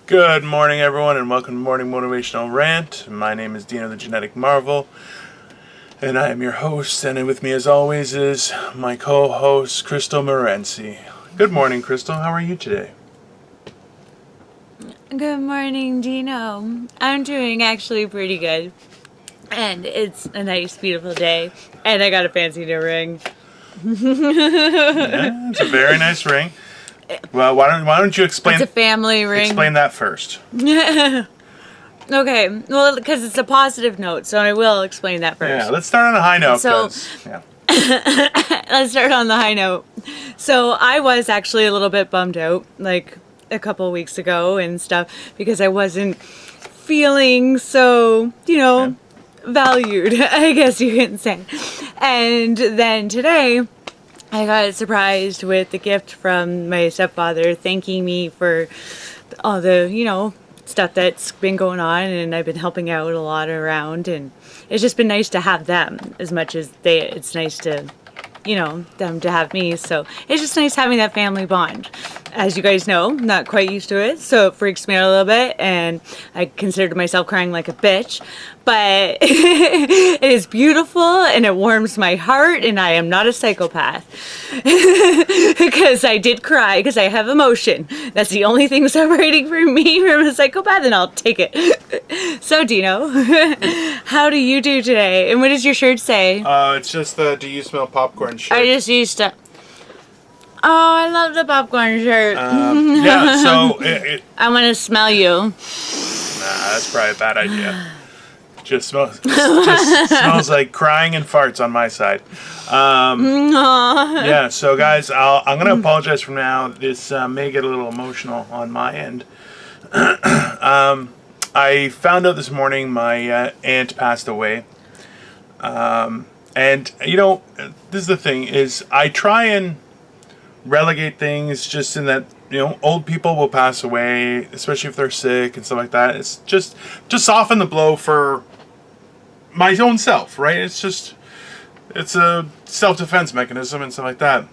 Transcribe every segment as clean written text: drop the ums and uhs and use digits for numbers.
Good morning, everyone, and welcome to Morning Motivational Rant. My name is Dino the Genetic Marvel, and I am your host. And with me, as always, is my co-host, Crystal Morency. Good morning, Crystal. How are you today? Good morning, Dino. I'm doing actually pretty good. And it's a nice, beautiful day. And I got a fancy new ring. Yeah, it's a very nice ring. Well, why don't you explain? It's a family ring. Explain that first. Okay. Well, because it's a positive note, so I will explain that first. Yeah, let's start on a high note. So, yeah. Let's start on the high note. So I was actually a little bit bummed out, like a couple weeks ago and stuff, because I wasn't feeling so, valued, I guess you can say. And then today, I got surprised with the gift from my stepfather thanking me for all the, stuff that's been going on, and I've been helping out a lot around, and it's just been nice to have them as much as it's nice to, them to have me. So it's just nice having that family bond. As you guys know, not quite used to it, so it freaks me out a little bit, and I considered myself crying like a bitch. But it is beautiful, and it warms my heart, and I am not a psychopath. Because I did cry, because I have emotion. That's the only thing separating from me from a psychopath, and I'll take it. So, Dino, how do you do today? And what does your shirt say? It's just the Do You Smell Popcorn shirt. I just used to... Oh, I love the popcorn shirt. Yeah, so... I want to smell you. Nah, that's probably a bad idea. Just smells like crying and farts on my side. Yeah, so guys, I'm going to apologize for now. This may get a little emotional on my end. I found out this morning my aunt passed away. And, this is the thing, is I try and relegate things just in that, old people will pass away, especially if they're sick and stuff like that. It's just soften the blow for my own self, right? It's a self-defense mechanism and stuff like that.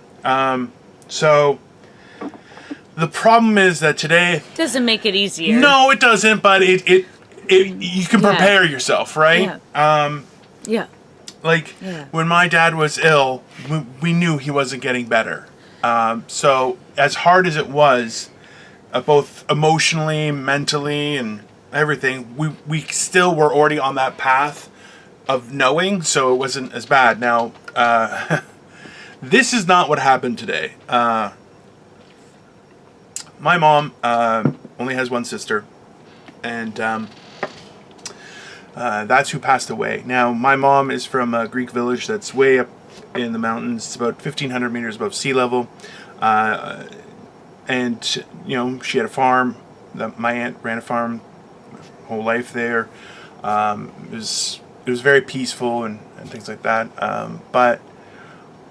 So the problem is that today doesn't make it easier. No, it doesn't, but it you can prepare yourself, right? Yeah. When my dad was ill, we knew he wasn't getting better. So as hard as it was, both emotionally, mentally, and everything, we still were already on that path of knowing, so it wasn't as bad. Now, this is not what happened today. My mom only has one sister, and that's who passed away. Now, my mom is from a Greek village that's way up in the mountains. It's about 1,500 meters above sea level. And, she had a farm. My aunt ran a farm whole life there. It was very peaceful and things like that. But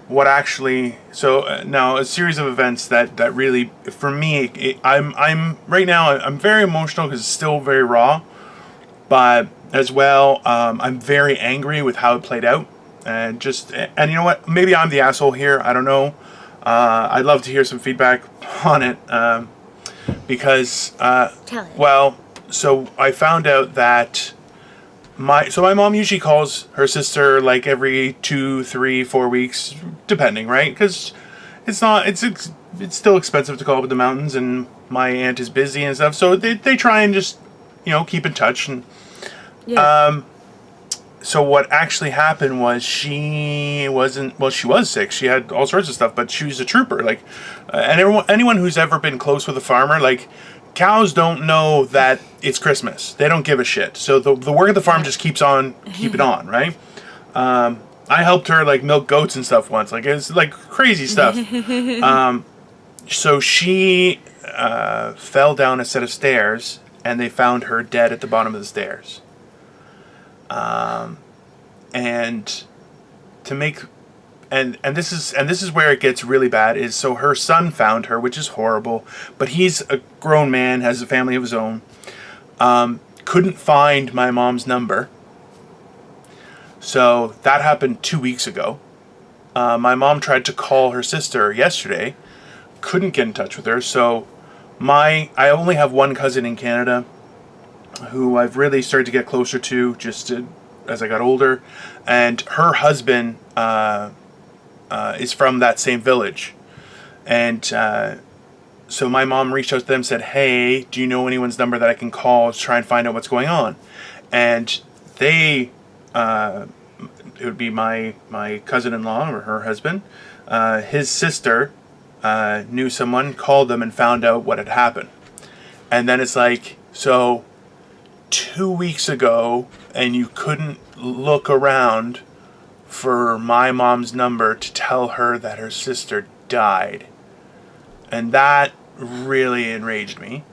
what actually... So, now, a series of events that really, for me, I'm right now, I'm very emotional because it's still very raw. But, as well, I'm very angry with how it played out. And you know what? Maybe I'm the asshole here. I don't know. I'd love to hear some feedback on it. Because, Tell it. well, so I found out that my mom usually calls her sister like every 2, 3, 4 weeks, depending, right? Because it's still expensive to call up in the mountains, and my aunt is busy and stuff. So they try and just, keep in touch. And so what actually happened was she was sick. She had all sorts of stuff, but she was a trooper. And anyone who's ever been close with a farmer, cows don't know that it's Christmas. They don't give a shit. So the work at the farm just keeps on keeping on, right? I helped her milk goats and stuff once. It's crazy stuff. So she fell down a set of stairs, and they found her dead at the bottom of the stairs. And to make, and this is where it gets really bad, is so her son found her, which is horrible, but he's a grown man, has a family of his own, couldn't find my mom's number. So that happened 2 weeks ago. My mom tried to call her sister yesterday, couldn't get in touch with her, so I only have one cousin in Canada who I've really started to get closer to as I got older, and her husband is from that same village, and so my mom reached out to them and said, "Hey, do you know anyone's number that I can call to try and find out what's going on?" And they, it would be my cousin-in-law or her husband, his sister knew someone, called them and found out what had happened. And then it's like, so 2 weeks ago, and you couldn't look around for my mom's number to tell her that her sister died. And that really enraged me.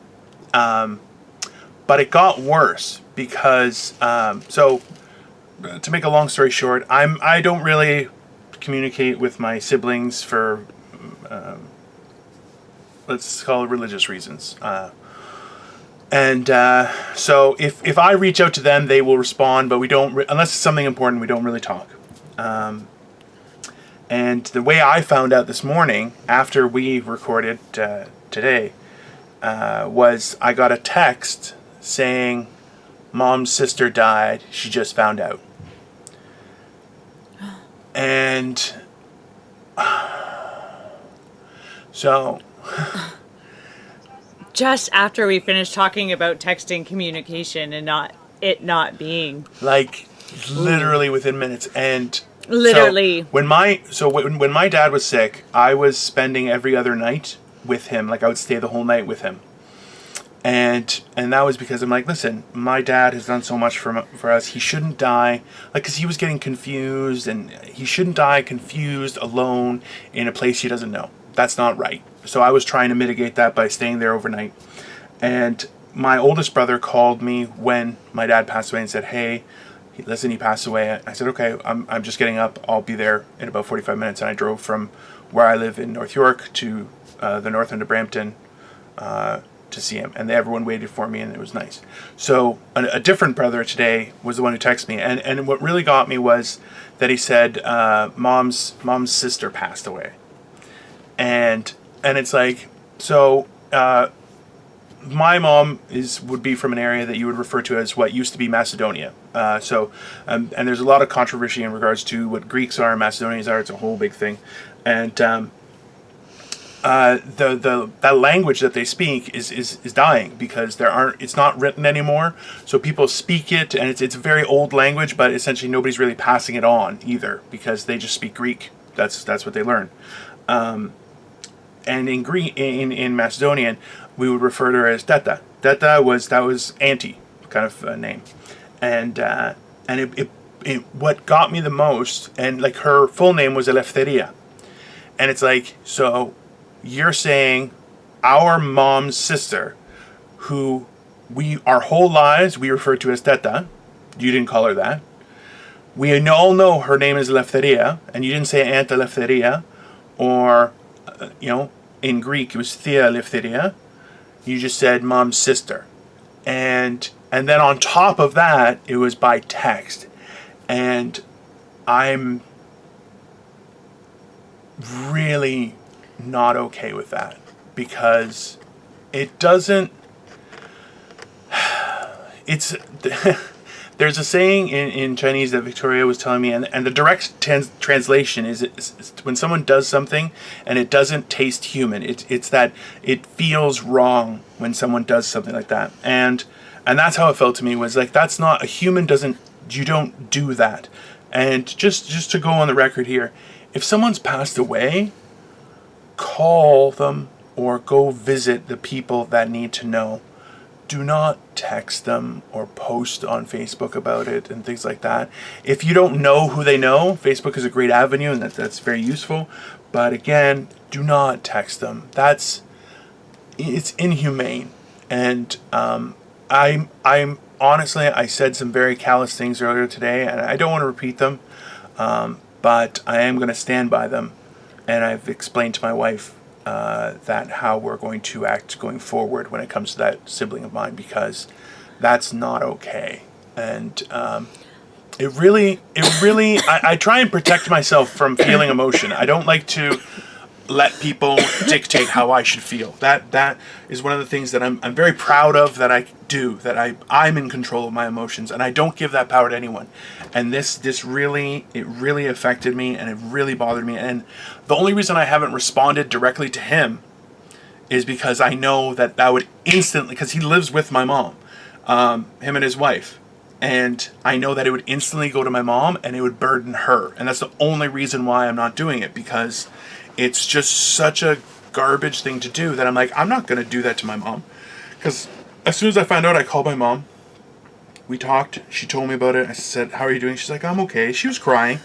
But it got worse because, so to make a long story short, I don't really communicate with my siblings for, let's call it religious reasons. So if I reach out to them, they will respond, but we don't, unless it's something important, we don't really talk. And the way I found out this morning, after we recorded today, was I got a text saying, "Mom's sister died. She just found out." And so... Just after we finished talking about texting communication and not being like literally within minutes. And literally, when my dad was sick, I was spending every other night with him. Like I would stay the whole night with him, and that was because I'm like, listen, my dad has done so much for us. He shouldn't die, like, because he was getting confused, and he shouldn't die confused alone in a place he doesn't know. That's not right. So I was trying to mitigate that by staying there overnight. And my oldest brother called me when my dad passed away and said, "Hey, listen, he passed away." I said, "Okay, I'm just getting up. I'll be there in about 45 minutes." And I drove from where I live in North York to the north end of Brampton to see him. And everyone waited for me, and it was nice. So a different brother today was the one who texted me. And what really got me was that he said, mom's sister passed away. And it's like, so my mom would be from an area that you would refer to as what used to be Macedonia. And there's a lot of controversy in regards to what Greeks are and Macedonians are. It's a whole big thing. And that language that they speak is dying because it's not written anymore. So people speak it, and it's a very old language, but essentially nobody's really passing it on either because they just speak Greek. That's what they learn. And in Macedonian, we would refer to her as Teta. Teta was auntie kind of name, and what got me the most, and like her full name was Eleftheria, and it's like, so you're saying our mom's sister, who our whole lives we referred to as Teta, you didn't call her that. We all know her name is Eleftheria, and you didn't say Aunt Eleftheria, or in Greek it was Thea Eleftheria. You just said mom's sister, and then on top of that it was by text, and I'm really not okay with that because it doesn't. It's there's a saying in Chinese that Victoria was telling me, and the direct translation is when someone does something and it doesn't taste human. It's that it feels wrong when someone does something like that, and that's how it felt to me. Was like, that's not a human. You don't do that. And just to go on the record here, if someone's passed away, call them or go visit the people that need to know. Do not text them or post on Facebook about it and things like that. If you don't know who they know, Facebook is a great avenue, and that's very useful. But again, do not text them. It's inhumane. And I'm honestly, I said some very callous things earlier today, and I don't want to repeat them. But I am going to stand by them. And I've explained to my wife that how we're going to act going forward when it comes to that sibling of mine, because that's not okay. And it really I try and protect myself from feeling emotion. I don't like to let people dictate how I should feel. That is one of the things that I'm very proud of that I do, that I'm in control of my emotions, and I don't give that power to anyone. And this really affected me, and it really bothered me. And the only reason I haven't responded directly to him is because I know that would instantly, because he lives with my mom, him and his wife. And I know that it would instantly go to my mom and it would burden her. And that's the only reason why I'm not doing it, because it's just such a garbage thing to do that I'm like, I'm not going to do that to my mom. Because as soon as I found out, I called my mom. We talked. She told me about it. I said, how are you doing? She's like, I'm okay. She was crying.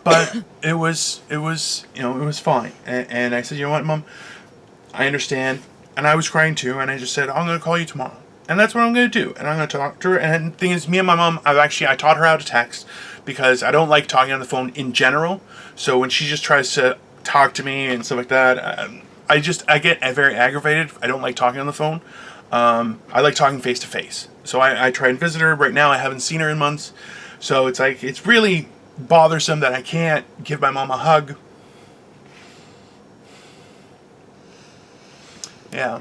But it was fine. And I said, you know what, Mom? I understand. And I was crying too. And I just said, I'm going to call you tomorrow. And that's what I'm going to do. And I'm going to talk to her. And the thing is, me and my mom, I taught her how to text, because I don't like talking on the phone in general. So when she just tries to talk to me and stuff like that, I get very aggravated. I don't like talking on the phone. I like talking face to face. So I try and visit her. Right now I haven't seen her in months. So it's like, it's really bothersome that I can't give my mom a hug. Yeah.